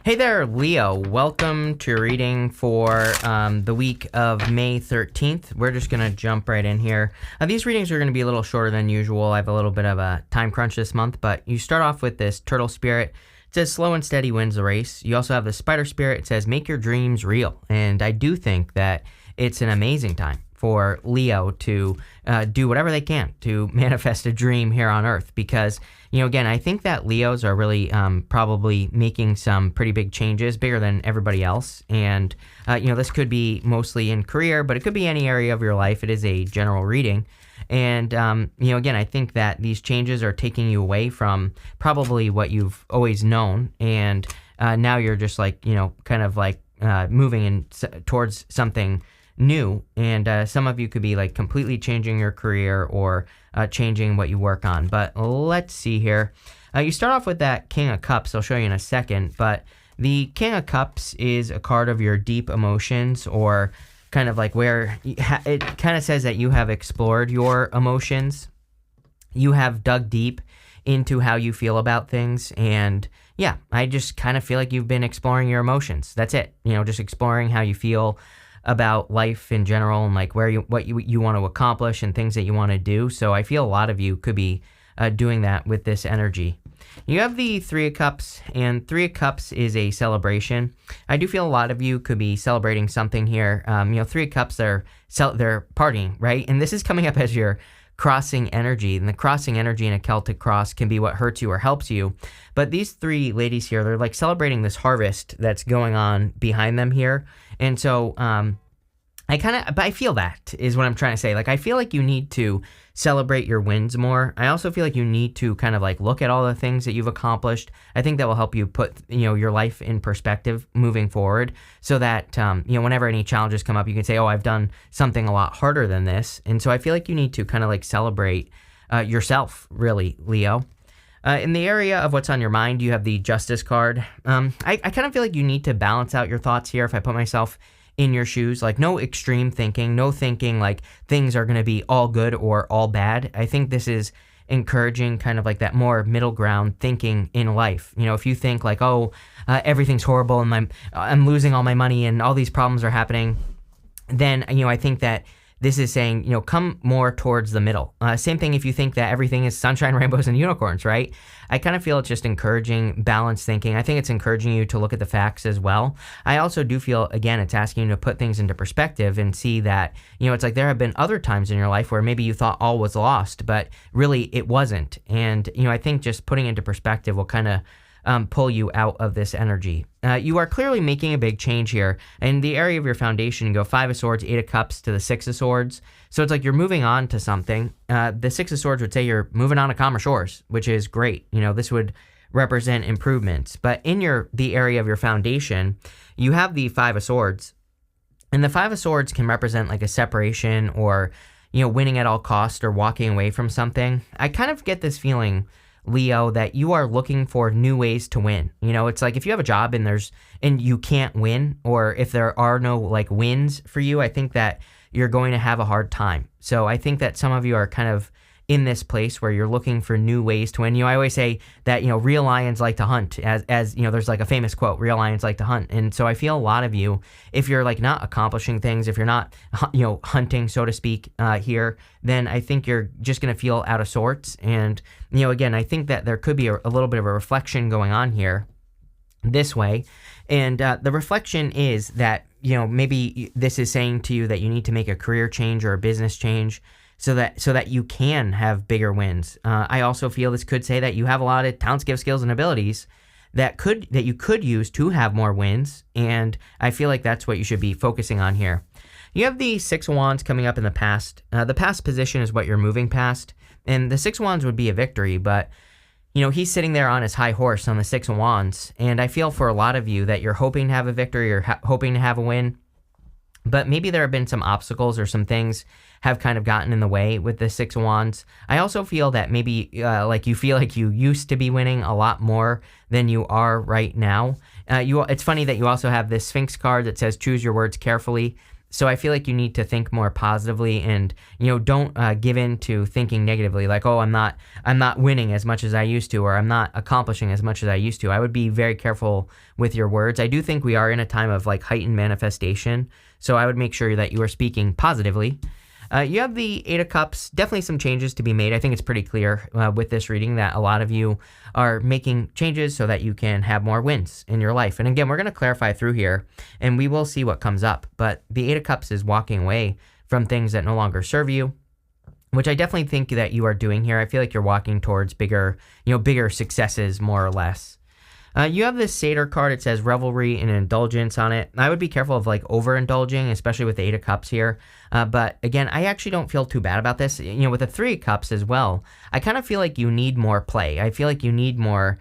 Hey there, Leo. Welcome to your reading for the week of May 13th. We're just going to jump right in here. These readings are going to be a little shorter than usual. I have a little bit of a time crunch this month, but you start off with this turtle spirit. It says slow and steady wins the race. You also have the spider spirit. It says make your dreams real. And I do think that it's an amazing time for Leo to do whatever they can to manifest a dream here on Earth because, again, I think that Leos are really probably making some pretty big changes, bigger than everybody else. And, this could be mostly in career, but it could be any area of your life. It is a general reading. And, again, I think that these changes are taking you away from probably what you've always known. And now you're just moving towards something new, and some of you could be completely changing your career or changing what you work on. But let's see here. You start off with that King of Cups. I'll show you in a second, but the King of Cups is a card of your deep emotions, or kind of where it kind of says that you have explored your emotions. You have dug deep into how you feel about things, and yeah, I just kind of feel like you've been exploring your emotions. That's it. Just exploring how you feel about life in general, and what you want to accomplish and things that you want to do. So I feel a lot of you could be doing that with this energy. You have the Three of Cups, and Three of Cups is a celebration. I do feel a lot of you could be celebrating something here. Three of Cups, they're partying, right? And this is coming up as your crossing energy, and the crossing energy in a Celtic cross can be what hurts you or helps you. But these three ladies here, they're celebrating this harvest that's going on behind them here. And so I feel that is what I'm trying to say. I feel like you need to celebrate your wins more. I also feel like you need to kind of look at all the things that you've accomplished. I think that will help you put, your life in perspective moving forward, so that, whenever any challenges come up, you can say, oh, I've done something a lot harder than this. And so I feel like you need to kind of celebrate yourself, really, Leo. In the area of what's on your mind, you have the Justice card. I kind of feel like you need to balance out your thoughts here. If I put myself in your shoes, no extreme thinking, no thinking things are going to be all good or all bad. I think this is encouraging kind of that more middle ground thinking in life. If you think everything's horrible and I'm losing all my money and all these problems are happening, then, I think that this is saying, come more towards the middle. Same thing if you think that everything is sunshine, rainbows, and unicorns, right? I kind of feel it's just encouraging balanced thinking. I think it's encouraging you to look at the facts as well. I also do feel, again, it's asking you to put things into perspective and see that, it's there have been other times in your life where maybe you thought all was lost, but really it wasn't. And, I think just putting into perspective will kind of pull you out of this energy. You are clearly making a big change here. In the area of your foundation, you go Five of Swords, Eight of Cups to the Six of Swords. So it's you're moving on to something. The Six of Swords would say you're moving on to calmer shores, which is great. This would represent improvements. But in the area of your foundation, you have the Five of Swords. And the Five of Swords can represent a separation, or, winning at all costs, or walking away from something. I kind of get this feeling, Leo, that you are looking for new ways to win. It's if you have a job and you can't win, or if there are no wins for you, I think that you're going to have a hard time. So I think that some of you are kind of in this place where you're looking for new ways to win. I always say that, real lions like to hunt, as there's a famous quote, real lions like to hunt. And so I feel a lot of you, if you're not accomplishing things, if you're not, hunting, so to speak, here, then I think you're just going to feel out of sorts. And, again, I think that there could be a little bit of a reflection going on here this way. And the reflection is that, maybe this is saying to you that you need to make a career change or a business change, so that you can have bigger wins. I also feel this could say that you have a lot of talents, gifts, skills, and abilities that you could use to have more wins, and I feel like that's what you should be focusing on here. You have the Six of Wands coming up in the past. The past position is what you're moving past, and the Six of Wands would be a victory, but he's sitting there on his high horse on the Six of Wands, and I feel for a lot of you that you're hoping to have a victory or hoping to have a win, but maybe there have been some obstacles or some things have kind of gotten in the way with the Six of Wands. I also feel that maybe you feel like you used to be winning a lot more than you are right now. It's funny that you also have this Sphinx card that says choose your words carefully. So I feel like you need to think more positively and, don't give in to thinking negatively, like, oh, I'm not winning as much as I used to, or I'm not accomplishing as much as I used to. I would be very careful with your words. I do think we are in a time of like heightened manifestation. So I would make sure that you are speaking positively. You have the Eight of Cups, definitely some changes to be made. I think it's pretty clear with this reading that a lot of you are making changes so that you can have more wins in your life. And again, we're going to clarify through here and we will see what comes up. But the Eight of Cups is walking away from things that no longer serve you, which I definitely think that you are doing here. I feel like you're walking towards bigger successes, more or less. You have this Satyr card. It says revelry and indulgence on it. I would be careful of like overindulging, especially with the Eight of Cups here. But again, I actually don't feel too bad about this. With the Three of Cups as well, I kind of feel like you need more play. I feel like you need more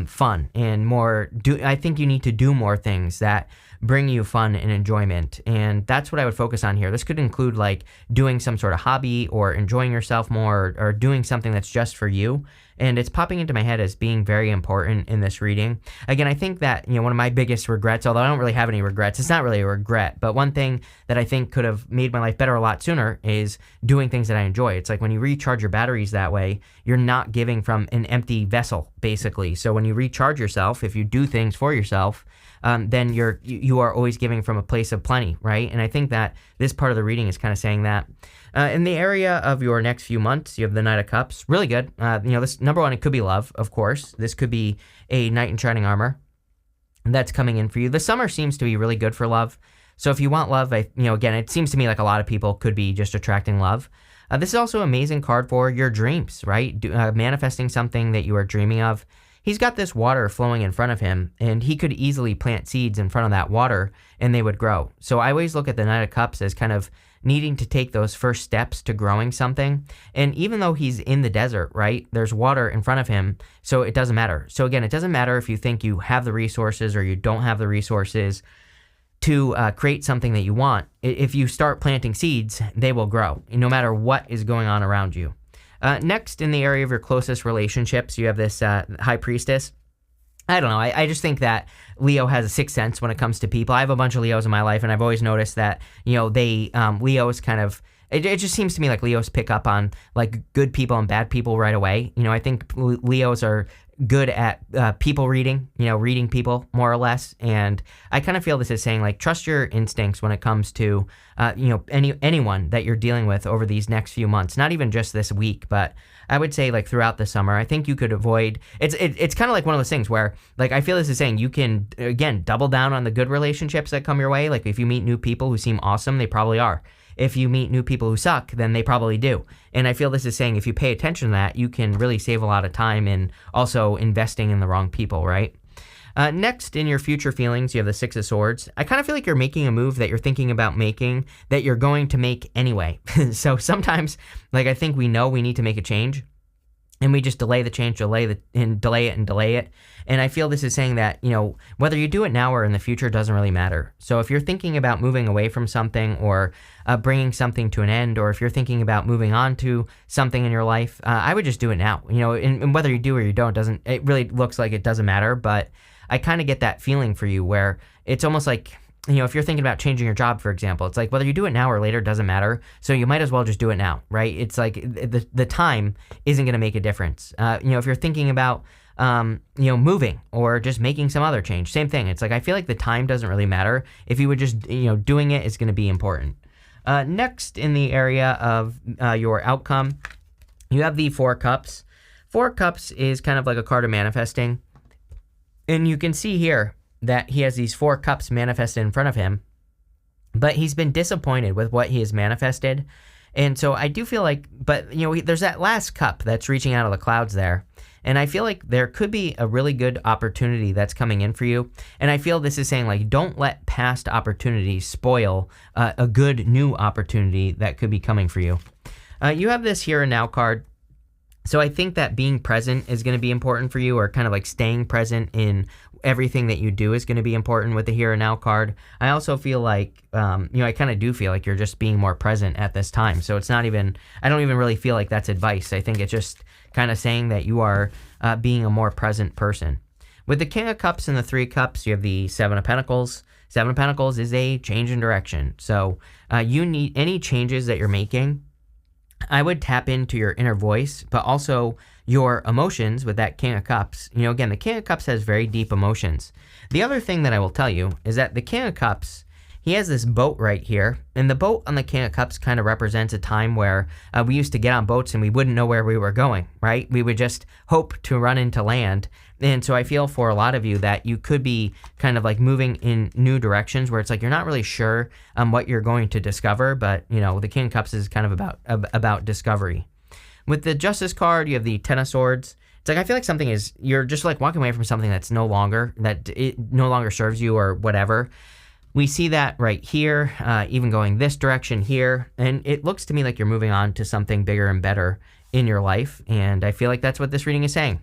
fun and more. I think you need to do more things that bring you fun and enjoyment. And that's what I would focus on here. This could include like doing some sort of hobby or enjoying yourself more or doing something that's just for you. And it's popping into my head as being very important in this reading. Again, I think that, one of my biggest regrets, although I don't really have any regrets, it's not really a regret, but one thing that I think could have made my life better a lot sooner is doing things that I enjoy. It's like when you recharge your batteries that way, you're not giving from an empty vessel, basically. So when you recharge yourself, if you do things for yourself, then you are always giving from a place of plenty, right? And I think that this part of the reading is kind of saying that. In the area of your next few months, you have the Knight of Cups. Really good. This number one, it could be love, of course. This could be a knight in shining armor that's coming in for you. The summer seems to be really good for love. So if you want love, again, it seems to me like a lot of people could be just attracting love. This is also an amazing card for your dreams, right? Manifesting something that you are dreaming of. He's got this water flowing in front of him, and he could easily plant seeds in front of that water, and they would grow. So I always look at the Knight of Cups as kind of needing to take those first steps to growing something. And even though he's in the desert, right, there's water in front of him, so it doesn't matter. So again, it doesn't matter if you think you have the resources or you don't have the resources to create something that you want. If you start planting seeds, they will grow, no matter what is going on around you. Next, in the area of your closest relationships, you have this High Priestess. I don't know. I just think that Leo has a sixth sense when it comes to people. I have a bunch of Leos in my life, and I've always noticed that, Leos kind of, it just seems to me like Leos pick up on like good people and bad people right away. I think Leos are good at people reading, reading people more or less. And I kind of feel this is saying like, trust your instincts when it comes to, anyone that you're dealing with over these next few months, not even just this week, but I would say like throughout the summer. I think you could avoid, it's kind of like one of those things where like, I feel this is saying you can, again, double down on the good relationships that come your way. Like if you meet new people who seem awesome, they probably are. If you meet new people who suck, then they probably do. And I feel this is saying if you pay attention to that, you can really save a lot of time in also investing in the wrong people, right? Next, in your future feelings, you have the Six of Swords. I kind of feel like you're making a move that you're thinking about making that you're going to make anyway. So sometimes, like I think we know we need to make a change, and we just delay the change, delay it. And I feel this is saying that, whether you do it now or in the future doesn't really matter. So if you're thinking about moving away from something or bringing something to an end, or if you're thinking about moving on to something in your life, I would just do it now. And whether you do or you don't, it really looks like it doesn't matter. But I kind of get that feeling for you where it's almost like, if you're thinking about changing your job, for example, it's like whether you do it now or later doesn't matter. So you might as well just do it now, right? It's like the time isn't going to make a difference. If you're thinking about, moving or just making some other change, same thing. It's like, I feel like the time doesn't really matter. If you would just, doing it is going to be important. Next, in the area of your outcome, you have the Four Cups. Four Cups is kind of like a card of manifesting. And you can see here that he has these four cups manifested in front of him, but he's been disappointed with what he has manifested. And so I do feel like, but there's that last cup that's reaching out of the clouds there. And I feel like there could be a really good opportunity that's coming in for you. And I feel this is saying like, don't let past opportunities spoil a good new opportunity that could be coming for you. You have this Here and Now card. So I think that being present is going to be important for you, or kind of like staying present in everything that you do is going to be important with the Here and Now card. I also feel like, I kind of do feel like you're just being more present at this time. So it's not even, I don't even really feel like that's advice. I think it's just kind of saying that you are being a more present person. With the King of Cups and the Three of Cups, you have the Seven of Pentacles. Seven of Pentacles is a change in direction. So you need any changes that you're making. I would tap into your inner voice, but also your emotions with that King of Cups. Again, the King of Cups has very deep emotions. The other thing that I will tell you is that the King of Cups, he has this boat right here, and the boat on the King of Cups kind of represents a time where we used to get on boats and we wouldn't know where we were going, right? We would just hope to run into land. And so I feel for a lot of you that you could be kind of like moving in new directions where it's like you're not really sure what you're going to discover, but the King of Cups is kind of about discovery. With the Justice card, you have the Ten of Swords. It's like I feel like you're just like walking away from something that no longer serves you or whatever. We see that right here, even going this direction here, and it looks to me like you're moving on to something bigger and better in your life, and I feel like that's what this reading is saying.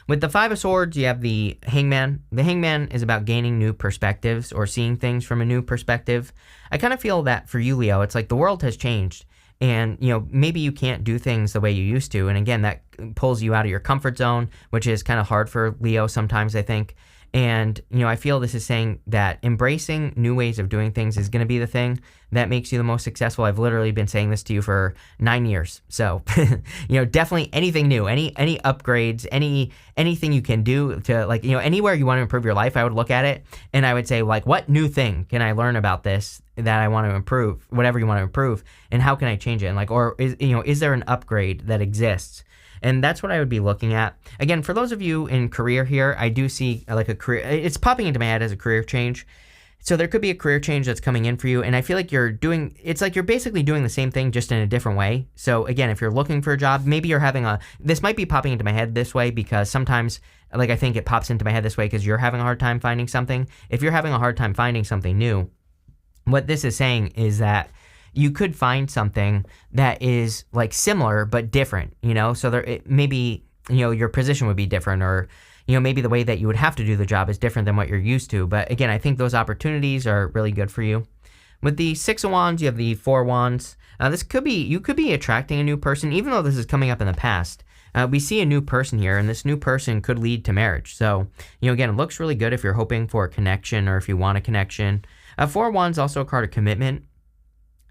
With the Five of Swords, you have the Hangman. The Hangman is about gaining new perspectives or seeing things from a new perspective. I kind of feel that for you, Leo, it's like the world has changed, and maybe you can't do things the way you used to, and again, that pulls you out of your comfort zone, which is kind of hard for Leo sometimes, I think. And, I feel this is saying that embracing new ways of doing things is going to be the thing that makes you the most successful. I've literally been saying this to you for 9 years. So, definitely anything new, any upgrades, anything you can do to anywhere you want to improve your life, I would look at it and I would say what new thing can I learn about this that I want to improve, whatever you want to improve, and how can I change it? And is there an upgrade that exists? And that's what I would be looking at. Again, for those of you in career here, I do see like a career, it's popping into my head as a career change. So there could be a career change that's coming in for you. And I feel like it's like you're basically doing the same thing just in a different way. So again, if you're looking for a job, maybe you're this might be popping into my head this way because sometimes I think it pops into my head this way because you're having a hard time finding something. If you're having a hard time finding something new, what this is saying is that you could find something that is similar but different, so maybe your position would be different, or maybe the way that you would have to do the job is different than what you're used to. But again, I think those opportunities are really good for you. With the Six of Wands, you have the Four of Wands. You could be attracting a new person, even though this is coming up in the past. We see a new person here, and this new person could lead to marriage. So, again, it looks really good if you're hoping for a connection or if you want a connection. Four of Wands, also a card of commitment.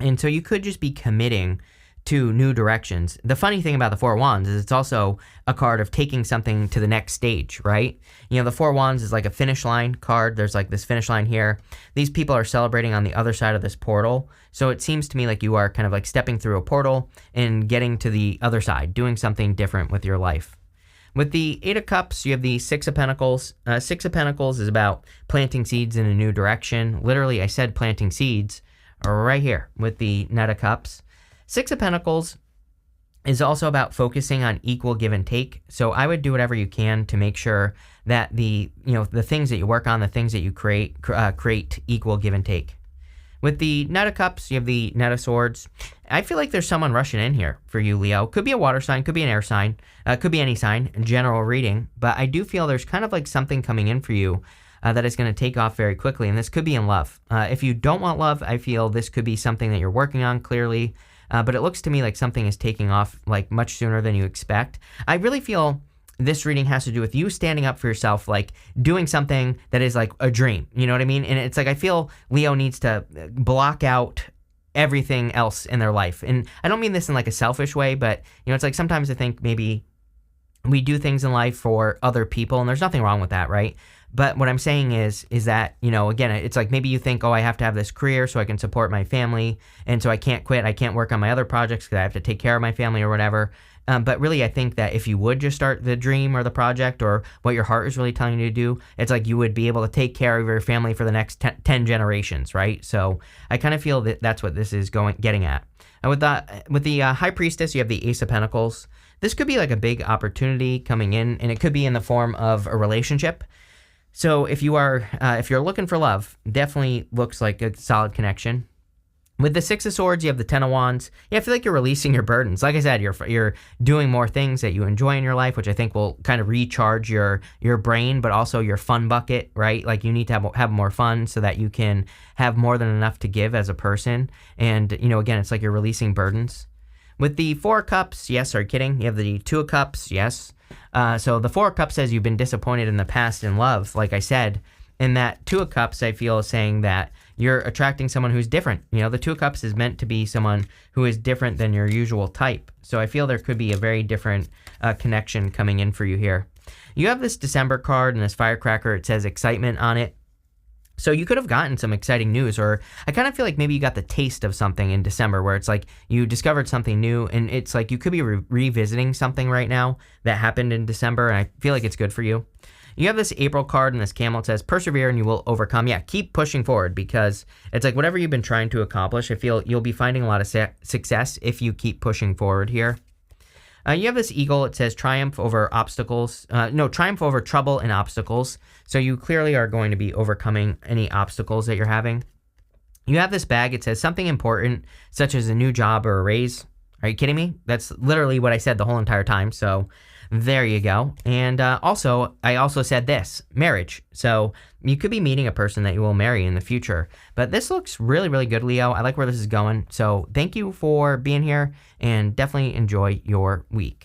And so you could just be committing to new directions. The funny thing about the Four of Wands is it's also a card of taking something to the next stage, right? The Four of Wands is like a finish line card. There's this finish line here. These people are celebrating on the other side of this portal. So it seems to me like you are kind of stepping through a portal and getting to the other side, doing something different with your life. With the Eight of Cups, you have the Six of Pentacles. Six of Pentacles is about planting seeds in a new direction. Literally, I said planting seeds right here with the Knight of Cups. Six of Pentacles is also about focusing on equal give and take. So I would do whatever you can to make sure that the things that you work on, the things that you create equal give and take. With the Knight of Cups, you have the Knight of Swords. I feel like there's someone rushing in here for you, Leo. Could be a water sign, could be an air sign, could be any sign, general reading. But I do feel there's kind of something coming in for you that is going to take off very quickly, and this could be in love. If you don't want love, I feel this could be something that you're working on, clearly, but it looks to me like something is taking off much sooner than you expect. I really feel this reading has to do with you standing up for yourself, doing something that is a dream, you know what I mean? And it's I feel Leo needs to block out everything else in their life, and I don't mean this in a selfish way, but it's sometimes I think maybe we do things in life for other people, and there's nothing wrong with that, right? But what I'm saying is that, again, it's maybe you think, I have to have this career so I can support my family, and so I can't quit, I can't work on my other projects because I have to take care of my family or whatever. But really, I think that if you would just start the dream or the project or what your heart is really telling you to do, it's you would be able to take care of your family for the next 10 generations, right? So I kind of feel that that's what this is getting at. And with the High Priestess, you have the Ace of Pentacles. This could be a big opportunity coming in, and it could be in the form of a relationship. So if you're looking for love, definitely looks like a solid connection. With the Six of Swords, you have the Ten of Wands. Yeah, I feel like you're releasing your burdens. Like I said, you're doing more things that you enjoy in your life, which I think will kind of recharge your brain, but also your fun bucket, right? You need to have more fun so that you can have more than enough to give as a person. And, again, it's you're releasing burdens. With the Four of Cups, yes, are you kidding? You have the Two of Cups, yes. So the Four of Cups says you've been disappointed in the past in love, like I said. And that Two of Cups, I feel, is saying that you're attracting someone who's different. The Two of Cups is meant to be someone who is different than your usual type. So I feel there could be a very different connection coming in for you here. You have this December card and this firecracker. It says excitement on it. So you could have gotten some exciting news, or I kind of feel like maybe you got the taste of something in December where it's like you discovered something new, and it's like you could be revisiting something right now that happened in December, and I feel like it's good for you. You have this April card and this camel. It says persevere and you will overcome. Yeah, keep pushing forward, because it's like whatever you've been trying to accomplish, I feel you'll be finding a lot of success if you keep pushing forward here. You have this eagle. It says triumph over obstacles. Triumph over trouble and obstacles. So you clearly are going to be overcoming any obstacles that you're having. You have this bag. It says something important, such as a new job or a raise. Are you kidding me? That's literally what I said the whole entire time. So there you go. And I also said this, marriage. So you could be meeting a person that you will marry in the future. But this looks really, really good, Leo. I like where this is going. So thank you for being here, and definitely enjoy your week.